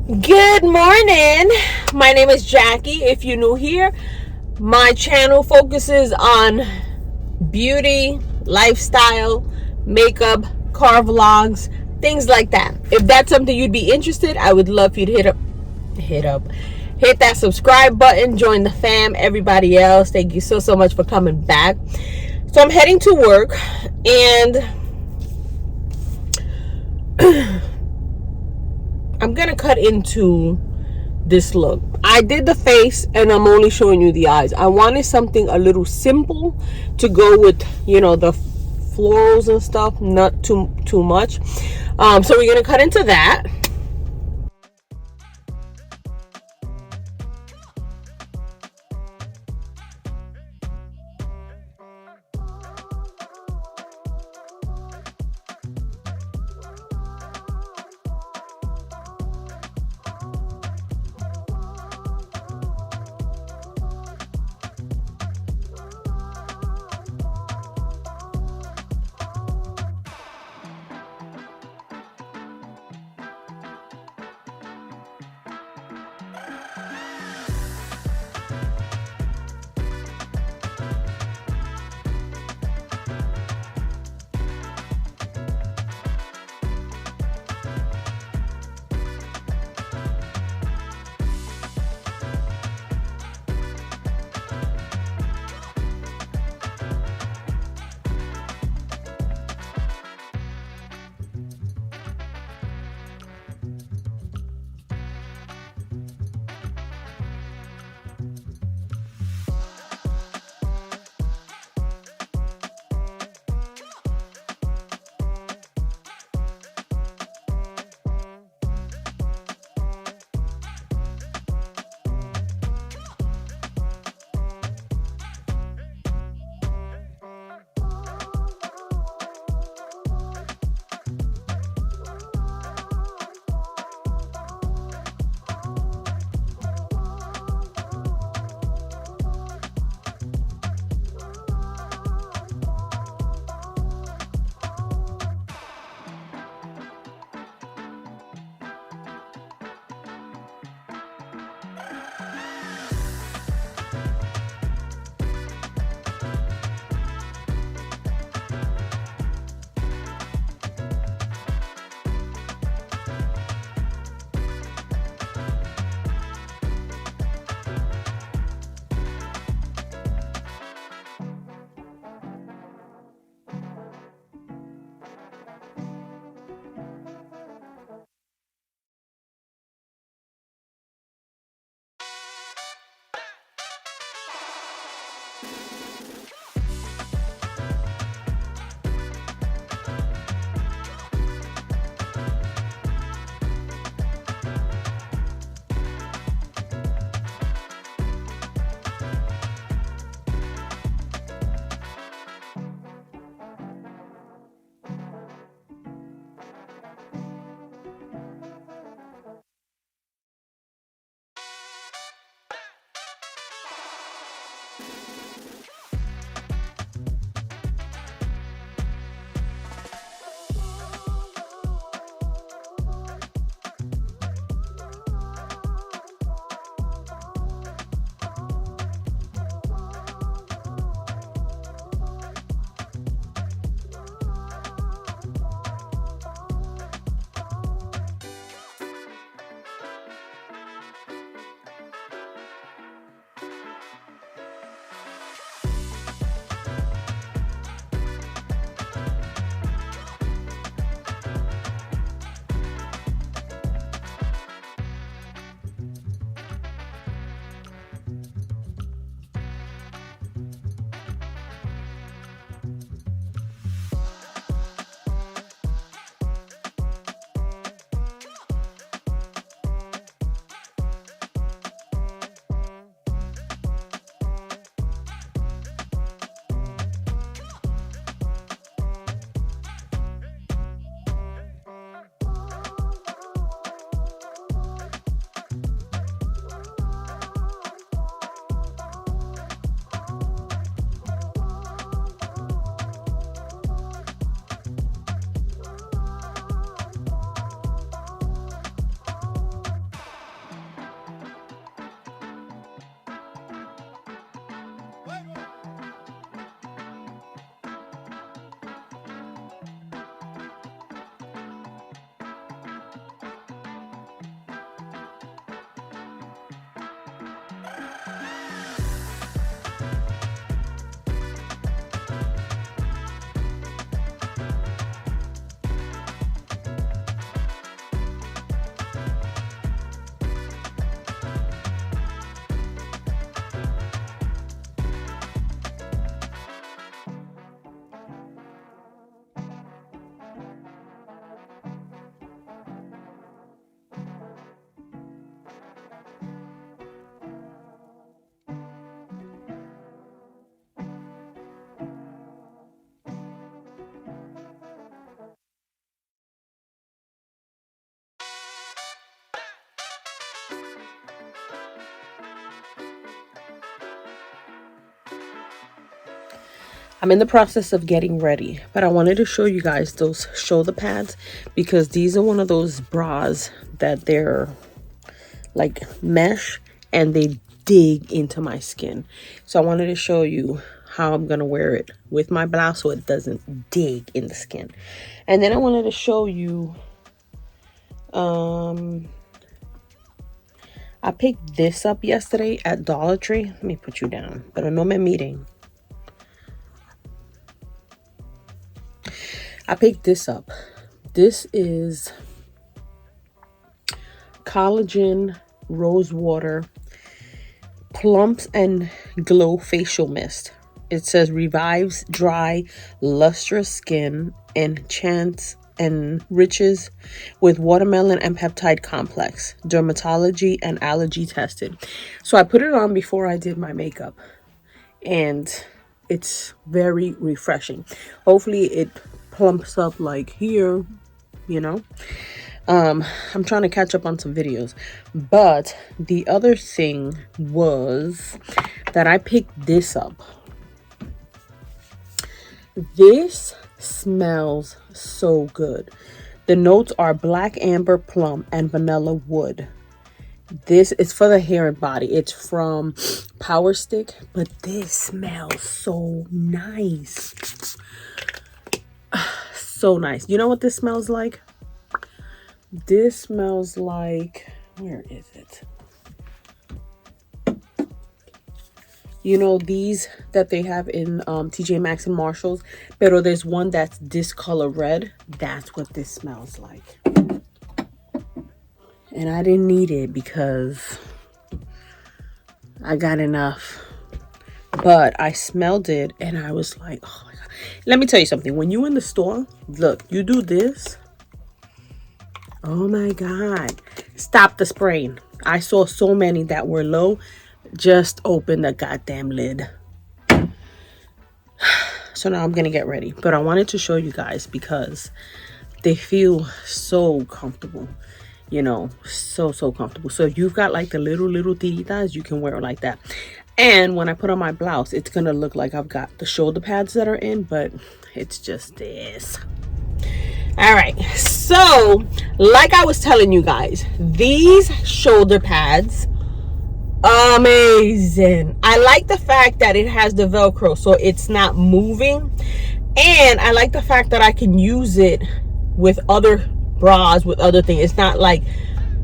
Good morning. My name is Jackie. If you're new here, my channel focuses on beauty, lifestyle, makeup, car vlogs, things like that. If that's something you'd be interested, I would love for you to hit that subscribe button, join the fam. Everybody else, thank you so much for coming back. So I'm heading to work, and I'm gonna cut into this look. I did the face and I'm only showing you the eyes. I wanted something a little simple to go with, the florals and stuff, not too much. So we're gonna cut into that. I'm in the process of getting ready, but I wanted to show you guys those shoulder pads because these are one of those bras that they're like mesh and they dig into my skin. So I wanted to show you how I'm gonna wear it with my blouse so it doesn't dig in the skin. And then I wanted to show you I picked this up yesterday at Dollar Tree. Let me put you down. Pero no me miren. I picked this up. This is collagen rose water plumps and glow facial mist. It says revives dry lustrous skin, enriches with watermelon and peptide complex, dermatology and allergy tested. So I put it on before I did my makeup and it's very refreshing. Hopefully it plumps up like here, you know. I'm trying to catch up on some videos. But the other thing was that I picked this up. This smells so good. The notes are black amber, plum, and vanilla wood. This is for the hair and body. It's from Power Stick, but this smells so nice. So nice. You know what this smells like? This smells like, where is it? You know these that they have in TJ Maxx and Marshalls, pero there's one that's this color red. That's what this smells like. And I didn't need it because I got enough. But I smelled it and I was like, oh my God. Let me tell you something. When you in the store, look, you do this. Oh my God. Stop the spraying. I saw so many that were low. Just open the goddamn lid. So now I'm going to get ready. But I wanted to show you guys because they feel so comfortable. You know, so comfortable. So if you've got like the little tiritas, you can wear it like that. And when I put on my blouse, it's going to look like I've got the shoulder pads that are in, but it's just this. All right. So like I was telling you guys, these shoulder pads, amazing. I like the fact that it has the Velcro, so it's not moving. And I like the fact that I can use it with other bras, with other things. It's not like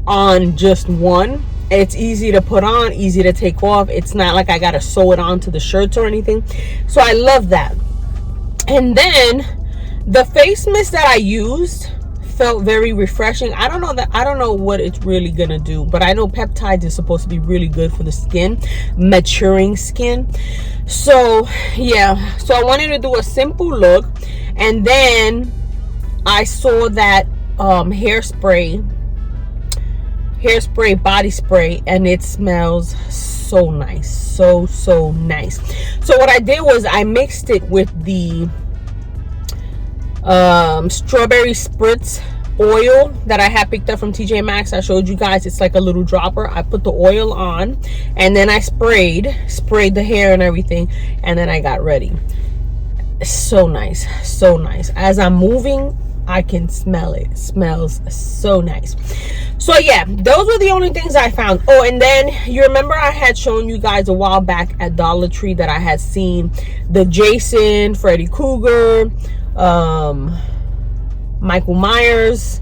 on just one. It's easy to put on, easy to take off. It's not like I gotta sew it onto the shirts or anything. So I love that. And then the face mist that I used felt very refreshing. I don't know what it's really gonna do, but I know peptides is supposed to be really good for the skin, maturing skin. So yeah, so I wanted to do a simple look. And then I saw that hairspray body spray, and it smells so nice, so nice. So what I did was I mixed it with the strawberry spritz oil that I had picked up from TJ Maxx. I showed you guys, it's like a little dropper. I put the oil on and then I sprayed the hair and everything, and then I got ready. So nice, so nice. As I'm moving, I can smell it. It smells so nice. So yeah, those were the only things I found. Oh, and then you remember I had shown you guys a while back at Dollar Tree that I had seen the Jason, Freddy Krueger, Michael Myers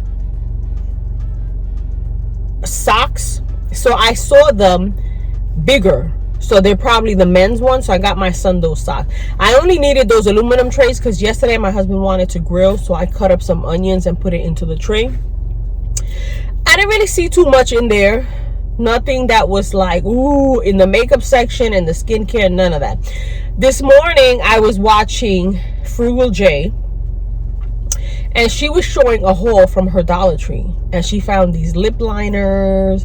socks. So I saw them bigger, so they're probably the men's one. So I got my son those socks. I only needed those aluminum trays because yesterday my husband wanted to grill, so I cut up some onions and put it into the tray. I didn't really see too much in there. Nothing that was like, ooh, in the makeup section and the skincare, none of that. This morning I was watching Frugal J, and she was showing a haul from her Dollar Tree, and she found these lip liners,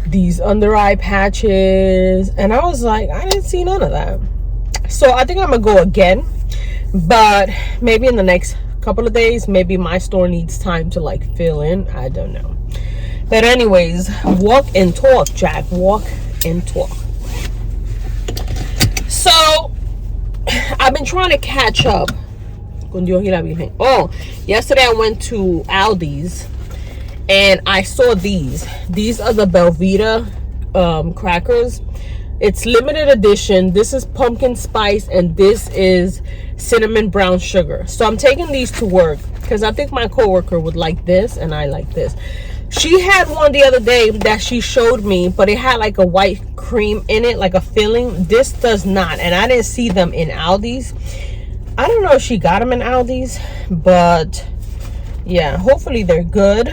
these under eye patches, and I was like, I didn't see none of that. So I think I'm gonna go again, but maybe in the next couple of days. Maybe my store needs time to like fill in, I don't know. But anyways, walk and talk, Jack, walk and talk. So I've been trying trying to catch up. Oh, yesterday I went to Aldi's and I saw these. These are the Belvita crackers. It's limited edition. This is pumpkin spice and this is cinnamon brown sugar. So I'm taking these to work because I think my coworker would like this and I like this. She had one the other day that she showed me, but it had like a white cream in it, like a filling. This does not, and I didn't see them in Aldi's. I don't know if she got them in Aldi's, but yeah, hopefully they're good.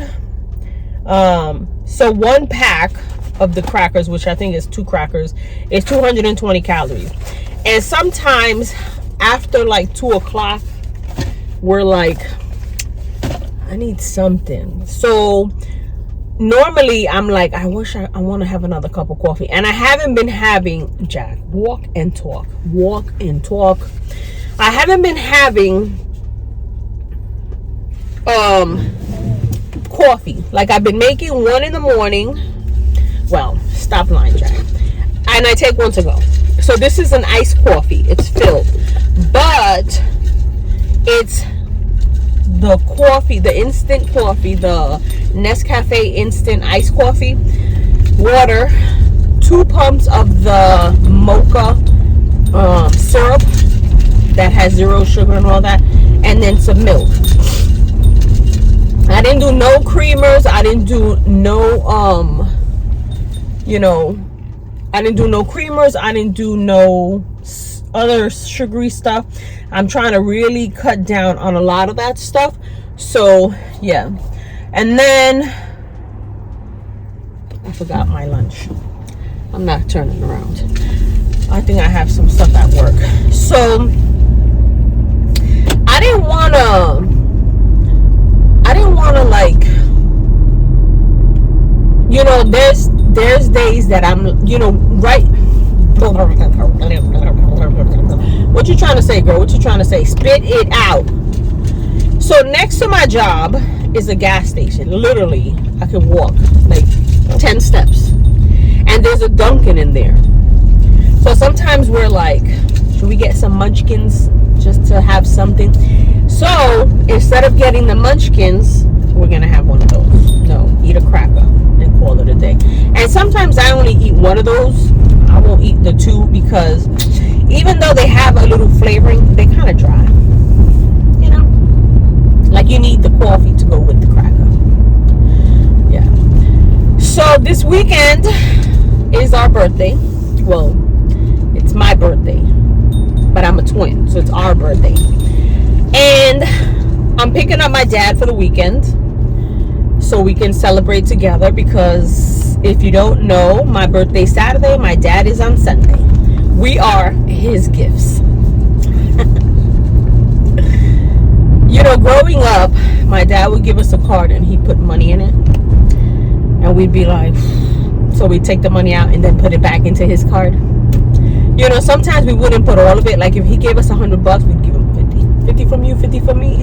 So one pack of the crackers, which I think is 2 crackers, is 220 calories. And sometimes after like 2 o'clock, we're like, I need something. So normally I'm like, I wish I want to have another cup of coffee. And I haven't been having, Jack, walk and talk. I haven't been having coffee. Like I've been making one in the morning. Well, stop lying, Jack. And I take one to go. So this is an iced coffee. It's filled. But it's the coffee, the instant coffee, the Nescafe instant iced coffee, water, 2 pumps of the mocha syrup that has 0 sugar and all that, and then some milk. I didn't do no creamers. I didn't do no I didn't do no creamers. I didn't do no other sugary stuff. I'm trying to really cut down on a lot of that stuff. So yeah. And then I forgot my lunch. I'm not turning around. I think I have some stuff at work. So I didn't wanna like, there's days that I'm, right. What you trying to say, girl? What you trying to say? Spit it out. So next to my job is a gas station. Literally, I can walk like 10 steps. And there's a Dunkin' in there. So sometimes we're like, should we get some munchkins just to have something? So instead of getting the munchkins, we're going to have one of those. No, eat a cracker and call it a day. And sometimes I only eat one of those. I won't eat the 2 because even though they have a little flavoring, they kind of dry. Like you need the coffee to go with the cracker. Yeah. So this weekend is our birthday. Well, it's my birthday, but I'm a twin, so it's our birthday. And I'm picking up my dad for the weekend so we can celebrate together, because if you don't know, my birthday's Saturday, my dad is on Sunday. We are his gifts. Growing up, my dad would give us a card and he'd put money in it. And we'd be like, so we'd take the money out and then put it back into his card. Sometimes we wouldn't put all of it. Like if he gave us $100, we'd give him 50. 50 from you, 50 from me.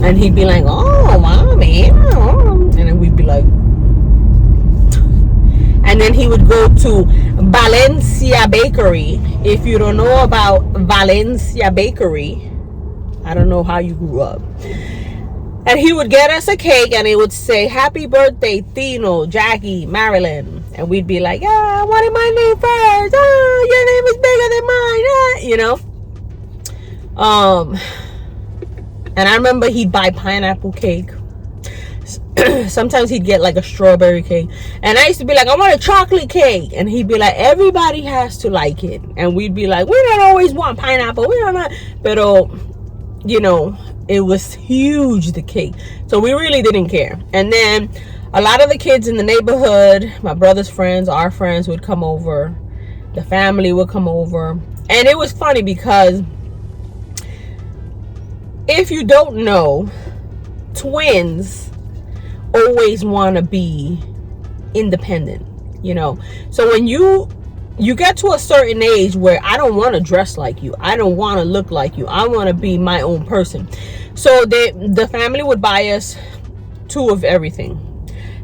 And he'd be like, oh, mommy. And then we'd be like, and then he would go to Valencia Bakery. If you don't know about Valencia Bakery, I don't know how you grew up. And he would get us a cake and it would say, happy birthday, Tino, Jackie, Marilyn. And we'd be like, yeah, I wanted my name first. Your name is bigger than mine. And I remember he'd buy pineapple cake. Sometimes he'd get like a strawberry cake. And I used to be like, I want a chocolate cake. And he'd be like, everybody has to like it. And we'd be like, we don't always want pineapple. We don't want. But it was huge, the cake. So we really didn't care. And then a lot of the kids in the neighborhood, my brother's friends, our friends would come over. The family would come over. And it was funny because if you don't know, twins always want to be independent, So when you get to a certain age where I don't want to dress like you, I don't want to look like you, I want to be my own person. So the family would buy us 2 of everything.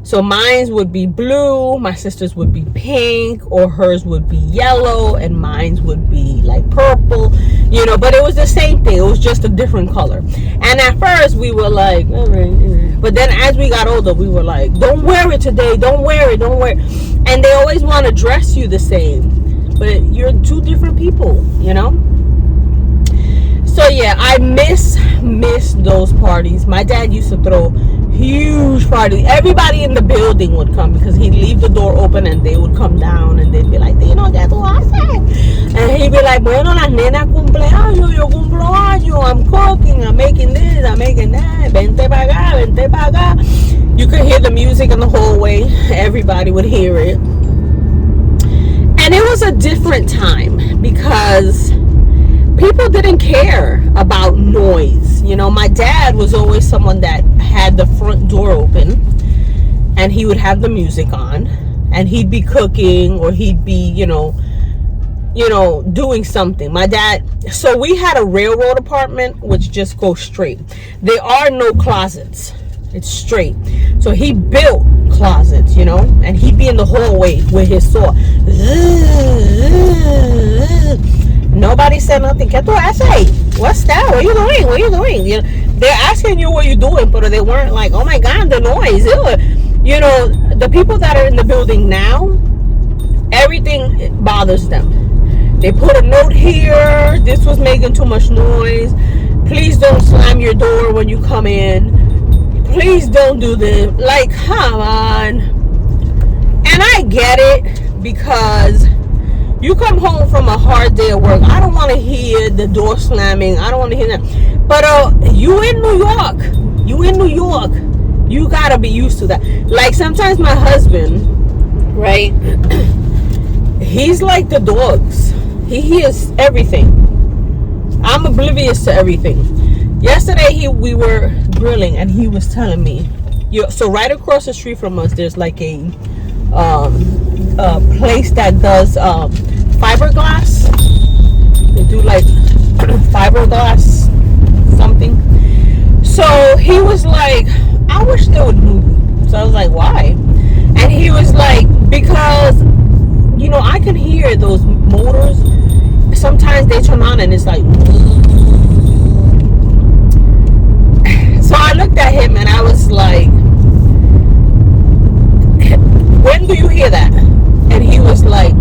So mine would be blue, my sister's would be pink, or hers would be yellow, and mine would be like purple, you know, but it was the same thing. It was just a different color. And at first we were like, all right. But then as we got older, we were like, don't wear it today, don't wear it, don't wear it. And they always want to dress you the same, but you're two different people, you know. So yeah, I miss those parties. My dad used to throw huge parties. Everybody in the building would come because he'd leave the door open and they would come down and they'd be like, you know, ¿qué tú haces? And he'd be like, bueno, la nena cumpleaños, yo cumplo años, I'm cooking, I'm making this, I'm making that, vente pa' acá, vente pa' acá. You could hear the music in the hallway. Everybody would hear it. And it was a different time because people didn't care about noise. You know, my dad was always someone that had the front door open and he would have the music on and he'd be cooking or he'd be, you know, doing something. My dad, so we had a railroad apartment which just goes straight. There are no closets. It's straight. So he built closets, you know, and he'd be in the hallway with his saw. Nobody said nothing. ¿Qué tú haces? What's that? What are you doing? What are you doing? You know, they're asking you what you're doing, but they weren't like, oh my God, the noise. You know, the people that are in the building now, everything bothers them. They put a note here. This was making too much noise. Please don't slam your door when you come in. Please don't do this. Like, come on. And I get it because you come home from a hard day of work. I don't want to hear the door slamming. I don't want to hear that. But you in New York. You in New York. You got to be used to that. Like sometimes my husband, right? He's like the dogs. He hears everything. I'm oblivious to everything. Yesterday we were grilling and he was telling me, so right across the street from us there's like a place that does fiberglass. They do like fiberglass something. So he was like, I wish they would move. So I was like, why? And he was like, because you know, I can hear those motors. Sometimes they turn on and it's like. So I looked at him and I was like, when do you hear that? And he was like,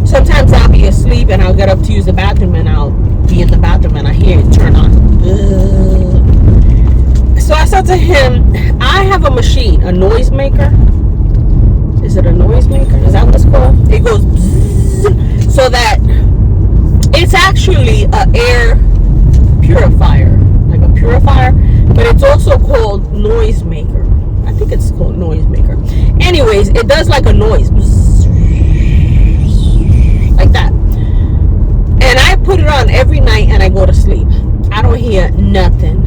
sometimes I'll be asleep and I'll get up to use the bathroom and I'll be in the bathroom and I hear it turn on. So I said to him, I have a machine, a noisemaker. Is it a noisemaker? Is that what it's called? It goes bzzz, so that it's actually an air purifier, like a purifier, but it's also called noisemaker. I think it's called noisemaker. Anyways, it does like a noise, bzzz, like that. And I put it on every night and I go to sleep. I don't hear nothing.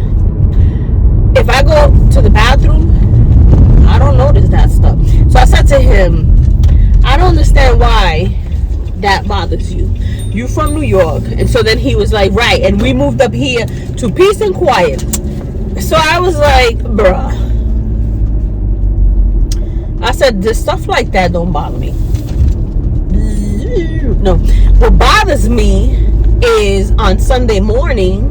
If I go to the bathroom, I don't notice that stuff. So I said to him, I don't understand why that bothers you. You from New York. And so then he was like, right. And we moved up here to peace and quiet. So I was like, bruh. I said, the stuff like that don't bother me. No. What bothers me is on Sunday morning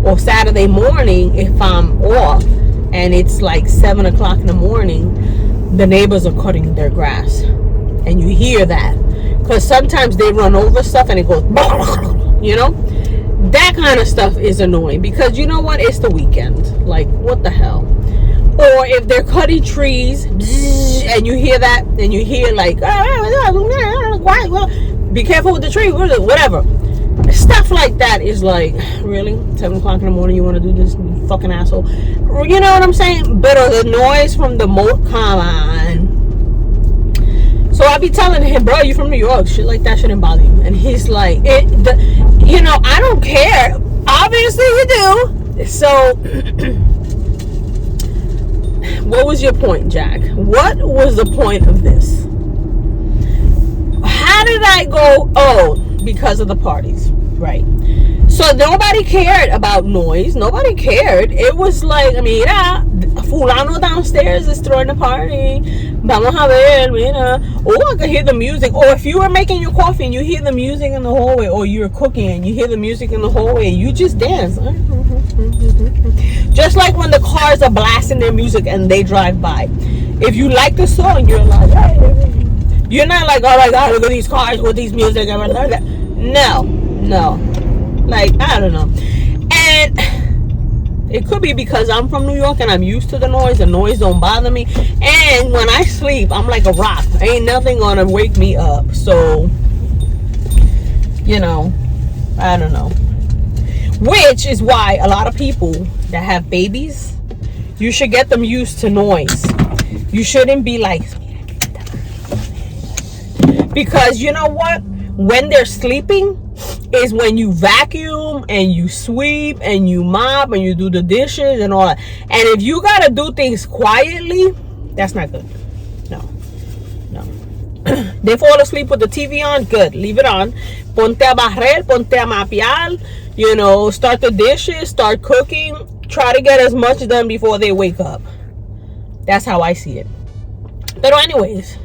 or Saturday morning, if I'm off and it's like 7 o'clock in the morning, the neighbors are cutting their grass and you hear that because sometimes they run over stuff and it goes, you know, that kind of stuff is annoying because you know what, it's the weekend, like what the hell. Or if they're cutting trees and you hear that and you hear like, be careful with the tree, whatever. Stuff like that is like, really? 7 o'clock in the morning you want to do this, you fucking asshole? You know what I'm saying? But the noise from the come on. So I be telling him, bro, you from New York, shit like that shouldn't bother you. And he's like, you know, I don't care. Obviously you do. So what was your point, Jack? What was the point of this? How did I go? Oh, because of the parties, right? So nobody cared about noise. Nobody cared. It was like, I mean, fulano downstairs is throwing a party. Vamos a ver, mira. Or I can hear the music. Or if you were making your coffee and you hear the music in the hallway, or you're cooking and you hear the music in the hallway, and you just dance. Just like when the cars are blasting their music and they drive by. If you like the song, you're like, hey. You're not like, oh my God, look at these cars with these music. No. Like, I don't know. And it could be because I'm from New York and I'm used to the noise. The noise don't bother me. And when I sleep, I'm like a rock. Ain't nothing gonna wake me up. So, you know, I don't know. Which is why a lot of people that have babies, you should get them used to noise. You shouldn't be like, because you know what? When they're sleeping is when you vacuum and you sweep and you mop and you do the dishes and all that. And if you gotta do things quietly, that's not good. No. They fall asleep with the TV on, good, leave it on. Ponte a barrer, ponte a mapear, you know, start the dishes, start cooking. Try to get as much done before they wake up. That's how I see it. But anyways,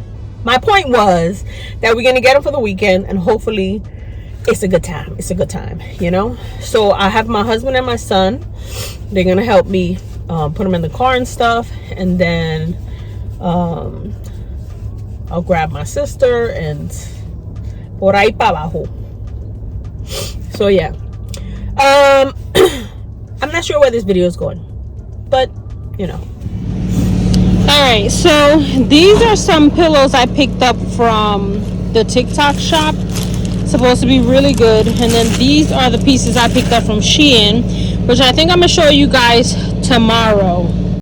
my point was that we're gonna get them for the weekend, and hopefully it's a good time. It's a good time, you know. So I have my husband and my son. They're gonna help me put them in the car and stuff, and then I'll grab my sister and por ahí para abajo. So yeah, I'm not sure where this video is going, but you know. Alright, so these are some pillows I picked up from the TikTok shop. Supposed to be really good. And then these are the pieces I picked up from Shein, which I think I'm going to show you guys tomorrow.